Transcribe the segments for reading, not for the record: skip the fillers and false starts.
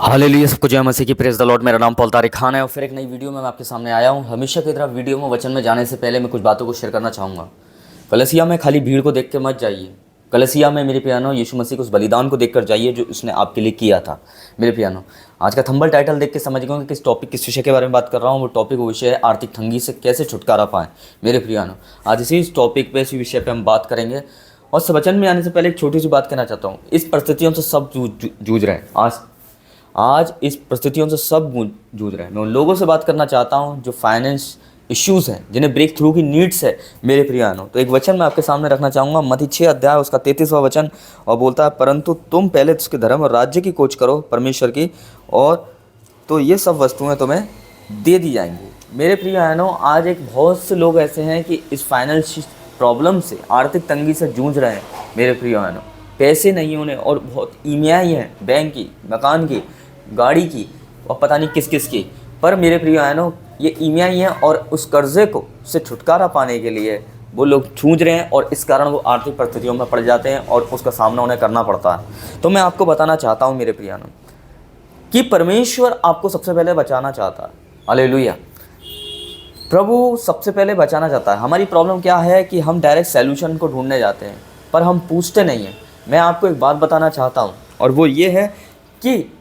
Hallelujah, सबको जय मसीह की। Praise the Lord. मेरा नाम पॉल तारिक खान है और फिर एक नई वीडियो में मैं आपके सामने आया हूँ। हमेशा की तरह वीडियो में वचन में जाने से पहले मैं कुछ बातों को शेयर करना चाहूँगा। कलीसिया में खाली भीड़ को देख के मत जाइए। कलीसिया में मेरे प्यानो यीशु मसीह के उस बलिदान को देखकर जाइए जो उसने आपके लिए किया था। मेरे प्यानो, आज का थंबल टाइटल देख के समझ गए कि किस टॉपिक, किस विषय के बारे में बात कर रहा हूँ। वो टॉपिक, वो विषय है आर्थिक तंगी से कैसे छुटकारा पाएं। मेरे प्यानो, आज इसी टॉपिक पे, इसी विषय पे हम बात करेंगे। और इस वचन में आने से पहले एक छोटी सी बात कहना चाहता हूँ। इस परिस्थितियों से सब जूझ रहे हैं। आज इस परिस्थितियों से सब जूझ रहे हैं। मैं उन लोगों से बात करना चाहता हूं जो फाइनेंस इश्यूज़ हैं, जिन्हें ब्रेक थ्रू की नीड्स है। मेरे प्रियानो, तो एक वचन मैं आपके सामने रखना चाहूँगा। मत्ती 6 अध्याय उसका 33वां वचन, और बोलता है, परंतु तुम पहले उसके धर्म और राज्य की खोज करो, परमेश्वर की, और तो ये सब वस्तुएं तुम्हें दे दी जाएंगी। मेरे प्रियानो, आज एक बहुत से लोग ऐसे हैं कि इस फाइनेंस प्रॉब्लम से, आर्थिक तंगी से जूझ रहे हैं। मेरे प्रियानो, पैसे नहीं होने और बहुत ईएमआई हैं, बैंक की, मकान की, गाड़ी की, और पता नहीं किस किस की। पर मेरे प्रिय बहनों, ये ईएमआई है और उस कर्जे को से छुटकारा पाने के लिए वो लोग जूझ रहे हैं, और इस कारण वो आर्थिक परिस्थितियों में पड़ जाते हैं और उसका सामना उन्हें करना पड़ता है। तो मैं आपको बताना चाहता हूँ मेरे प्रियानो, कि परमेश्वर आपको सबसे पहले बचाना चाहता है। हालेलुया। प्रभु सबसे पहले बचाना चाहता है। हमारी प्रॉब्लम क्या है कि हम डायरेक्ट सैल्यूशन को ढूंढने जाते हैं, पर हम पूछते नहीं हैं। मैं आपको एक बात बताना चाहता हूँ, और वो ये है कि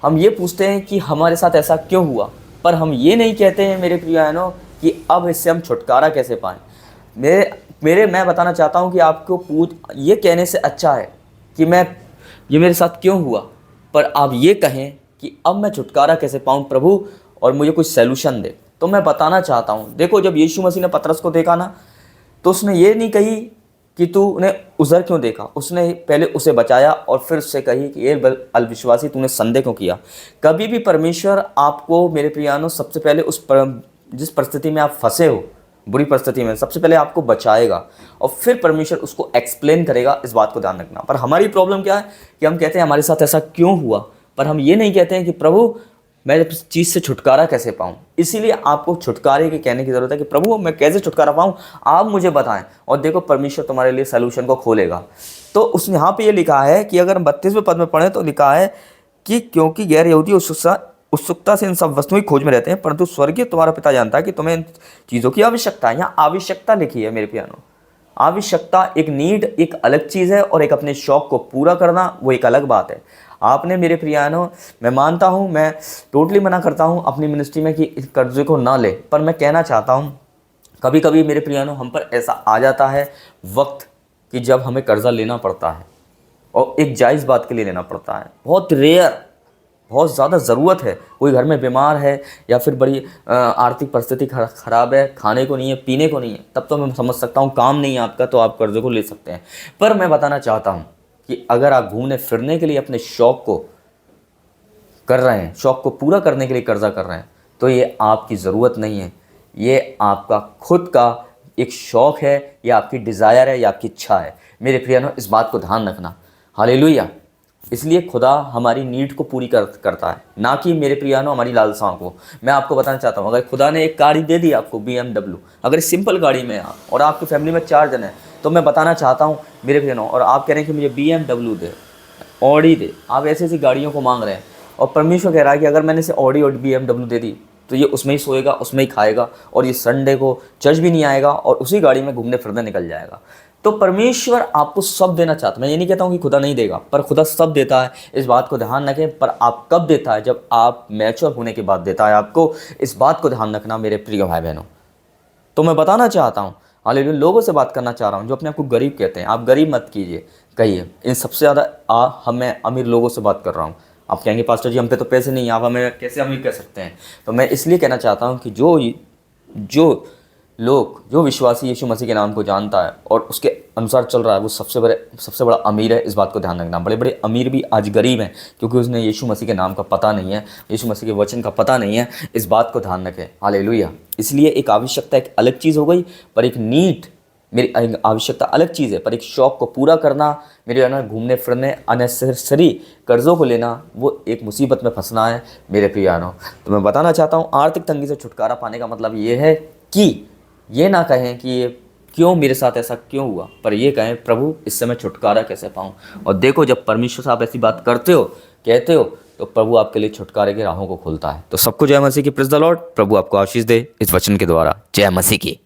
हम ये पूछते हैं कि हमारे साथ ऐसा क्यों हुआ, पर हम ये नहीं कहते हैं मेरे प्रिय बहनों कि अब इससे हम छुटकारा कैसे पाएं। मैं बताना चाहता हूँ कि आपको ये कहने से अच्छा है कि ये मेरे साथ क्यों हुआ, पर आप ये कहें कि अब मैं छुटकारा कैसे पाऊँ प्रभु, और मुझे कुछ सैल्यूशन दे। तो मैं बताना चाहता हूँ, देखो, जब यीशु मसीह ने पतरस को देखा ना, तो उसने ये नहीं कही कि तूने उधर क्यों देखा। उसने पहले उसे बचाया और फिर उससे कही कि ये अविश्वासी, तूने संदेह क्यों किया। कभी भी परमेश्वर आपको मेरे प्रियानो सबसे पहले जिस परिस्थिति में आप फंसे हो, बुरी परिस्थिति में, सबसे पहले आपको बचाएगा और फिर परमेश्वर उसको एक्सप्लेन करेगा। इस बात को ध्यान रखना। पर हमारी प्रॉब्लम क्या है कि हम कहते हैं हमारे साथ ऐसा क्यों हुआ, पर हम ये नहीं कहते हैं कि प्रभु मैं इस चीज़ से छुटकारा कैसे पाऊँ। इसीलिए आपको छुटकारे के कहने की ज़रूरत है कि प्रभु मैं कैसे छुटकारा पाऊँ, आप मुझे बताएं। और देखो, परमेश्वर तुम्हारे लिए सलूशन को खोलेगा। तो उसने यहाँ पे ये लिखा है कि अगर हम 32वें पद में पढ़ें तो लिखा है कि क्योंकि गैर यहूदी उत्सुकता से इन सब वस्तुओं की खोज में रहते हैं, परंतु स्वर्गीय तुम्हारा पिता जानता है कि तुम्हें इन चीज़ों की आवश्यकता है। यहाँ आवश्यकता लिखी है मेरे प्यानो। आवश्यकता, एक नीड एक अलग चीज़ है, और एक अपने शौक को पूरा करना वो एक अलग बात है। आपने मेरे प्रियानो, मैं मानता हूँ, मैं टोटली मना करता हूँ अपनी मिनिस्ट्री में कि इस कर्जे को ना ले, पर मैं कहना चाहता हूँ कभी कभी मेरे प्रियानो हम पर ऐसा आ जाता है वक्त कि जब हमें कर्जा लेना पड़ता है, और एक जायज़ बात के लिए लेना पड़ता है। बहुत रेयर, बहुत ज़्यादा ज़रूरत है, कोई घर में बीमार है या फिर बड़ी आर्थिक परिस्थिति ख़राब है, खाने को नहीं है, पीने को नहीं है, तब तो मैं समझ सकता हूँ, काम नहीं है आपका तो आप कर्ज़े को ले सकते हैं। पर मैं बताना चाहता हूँ कि अगर आप घूमने फिरने के लिए अपने शौक़ को कर रहे हैं, शौक़ को पूरा करने के लिए कर्जा कर रहे हैं, तो ये आपकी ज़रूरत नहीं है, ये आपका खुद का एक शौक़ है, या आपकी डिज़ायर है, या आपकी इच्छा है। मेरे प्रियनो, इस बात को ध्यान रखना। हालेलुया। इसलिए खुदा हमारी नीड को पूरी करता है, ना कि मेरे प्रियानो हमारी लालसाओं को। मैं आपको बताना चाहता हूँ, अगर खुदा ने एक गाड़ी दे दी आपको, BMW, अगर इस सिंपल गाड़ी में आप और आपकी फैमिली में 4 जन हैं, तो मैं बताना चाहता हूँ मेरे प्रियानो, और आप कह रहे हैं कि मुझे BMW दे, ऑडी दे, आप ऐसी ऐसी गाड़ियों को मांग रहे हैं, और परमेश्वर कह रहा है कि अगर मैंने इसे ऑडी और BMW दे दी तो ये उसमें ही सोएगा, उसमें ही खाएगा, और ये संडे को चर्च भी नहीं आएगा, और उसी गाड़ी में घूमने फिरने निकल जाएगा। तो परमेश्वर आपको सब देना चाहता है। मैं ये नहीं कहता हूँ कि खुदा नहीं देगा, पर खुदा सब देता है, इस बात को ध्यान रखें। पर आप कब देता है? जब आप मैच्योर होने के बाद देता है आपको। इस बात को ध्यान रखना मेरे प्रिय भाई बहनों। तो मैं बताना चाहता हूँ, हालेलुया, लोगों से बात करना चाह रहा हूँ जो अपने आप को गरीब कहते हैं। आप गरीब मत कहिए। इन सबसे ज़्यादा मैं अमीर लोगों से बात कर रहा हूँ। आप कहेंगे पास्टर जी हम पे तो पैसे नहीं, आप हमें कैसे अमीर कह सकते हैं? तो मैं इसलिए कहना चाहता हूँ कि जो विश्वासी यीशु मसीह के नाम को जानता है और उसके अनुसार चल रहा है, वो सबसे बड़ा अमीर है। इस बात को ध्यान रखना। बड़े बड़े अमीर भी आज गरीब हैं, क्योंकि उसने यीशु मसीह के नाम का पता नहीं है, यीशु मसीह के वचन का पता नहीं है। इस बात को ध्यान रखें। हालेलुया। इसलिए एक आवश्यकता एक अलग चीज़ हो गई, पर एक नीड, मेरी आवश्यकता अलग चीज़ है, पर एक शौक़ को पूरा करना, मेरे ना घूमने फिरने, अननेसेसरी कर्ज़ों को लेना, वो एक मुसीबत में फंसना है मेरे प्रियानो। तो मैं बताना चाहता हूँ, आर्थिक तंगी से छुटकारा पाने का मतलब ये है कि ये ना कहें कि ये क्यों मेरे साथ ऐसा क्यों हुआ, पर ये कहें प्रभु इससे मैं छुटकारा कैसे पाऊँ। और देखो, जब परमेश्वर साहब ऐसी बात करते हो, कहते हो, तो प्रभु आपके लिए छुटकारे की राहों को खोलता है। तो सबको जय मसीह की, प्रेज़ द लॉर्ड। प्रभु आपको आशीष दे इस वचन के द्वारा। जय मसीह की।